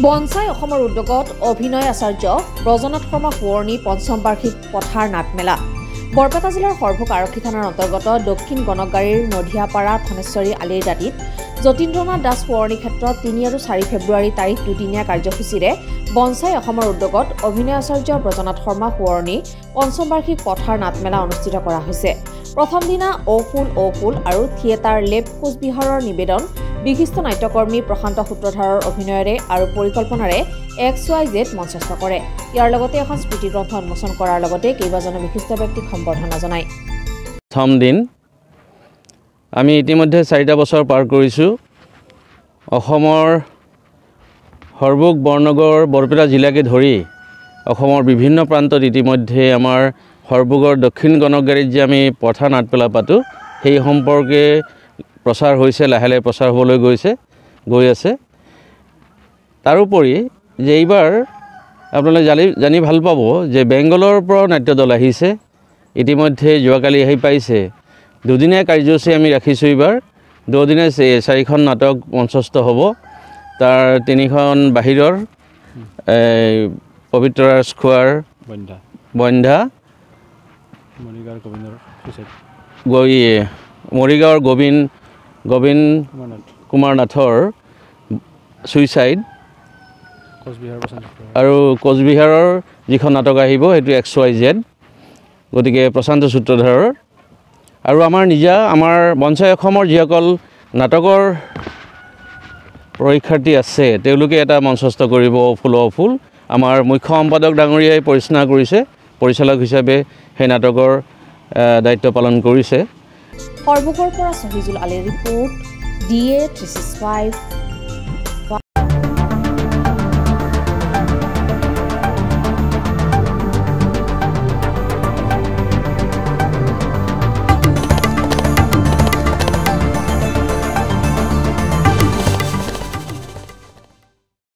Bonsai অসমৰ উদ্যোগত অভিনয় আচাৰ্য ব্ৰজনাথ শৰ্মা সোঁৱৰণী পঞ্চম বাৰ্ষিক পথাৰ নাটমেলা বৰপেটা জিলাৰ সৰভোগ আৰক্ষী থানাৰ অন্তৰ্গত দক্ষিণ গণকগাড়ীৰ নধিয়াপাৰা ধনেশ্বৰী আলিৰ দাঁতিত যতীন্দ্ৰনাথ দাস সোঁৱৰণী ক্ষেত্ৰত ৩ আৰু ৪ ফেব্ৰুৱাৰী তাৰিখ দুদিনীয়া কাৰ্যসূচীৰে বনসাই অসমৰ উদ্যোগত অভিনয় আচাৰ্য ব্ৰজনাথ শৰ্মা সোঁৱৰণী পঞ্চম বাৰ্ষিক পথাৰ নাটমেলা অনুষ্ঠিত কৰা হৈছে। প্ৰথম দিনা ও ফুল আৰু থিয়েটাৰ লেব কোচবিহাৰৰ নিবেদন বিশিষ্ট নাট্যকৰ্মী প্ৰশান্ত সূত্ৰধাৰৰ অভিনয়েৰে আৰু পৰিকল্পনাৰে XYZ মঞ্চস্থ কৰে। ইয়াৰ লগতে এখন স্মৃতি গ্ৰন্থ উন্মোচন কৰাৰ লগতে কেইবাজনো বিশিষ্ট ব্যক্তিক সম্বৰ্ধনা জনায়। প্ৰথম দিন আমি ইতিমধ্যে 4টা বছৰ পাৰ কৰিছোঁ। অসমৰ সৰভোগ বৰনগৰ বৰপেটা জিলাকে ধৰি অসমৰ বিভিন্ন প্ৰান্তত ইতিমধ্যে আমাৰ সৰভোগৰ দক্ষিণ গণকগাড়ীত যে আমি পথাৰ নাটমেলা পাতোঁ সেই সম্পৰ্কে প্ৰচাৰ হৈছে, লাহে লাহে প্ৰচাৰ হ'বলৈ গৈ আছে। তাৰোপৰি যে এইবাৰ আপোনালোকে জানি ভাল পাব যে বেংগলৰ পৰা নাট্য দল আহিছে। ইতিমধ্যে যোৱাকালি আহি পাইছে। দুদিনীয়া কাৰ্যসূচী আমি ৰাখিছোঁ। এইবাৰ 2 দিনে 4খন নাটক মঞ্চস্থ হ'ব। তাৰ 3খন বাহিৰৰ পবিত্ৰ ৰাজখোৱাৰ বন্ধা মৰিগাঁৱৰ গোবিন্দ কুমাৰ নাথৰ ছুইচাইড আৰু কোচবিহাৰৰ যিখন নাটক আহিব সেইটো XYZ, গতিকে প্ৰশান্ত সূত্ৰধাৰৰ আৰু আমাৰ বনসাই অসমৰ যিসকল নাটকৰ পৰীক্ষাৰ্থী আছে তেওঁলোকে এটা মঞ্চস্থ কৰিব ফুল আমাৰ মুখ্য সম্পাদক ডাঙৰীয়াই পৰিচালনা কৰিছে। পৰিচালক হিচাপে সেই নাটকৰ দায়িত্ব পালন কৰিছে। সৰভোগৰ পৰা সহিজুল আলীৰ ৰিপৰ্ট DA 365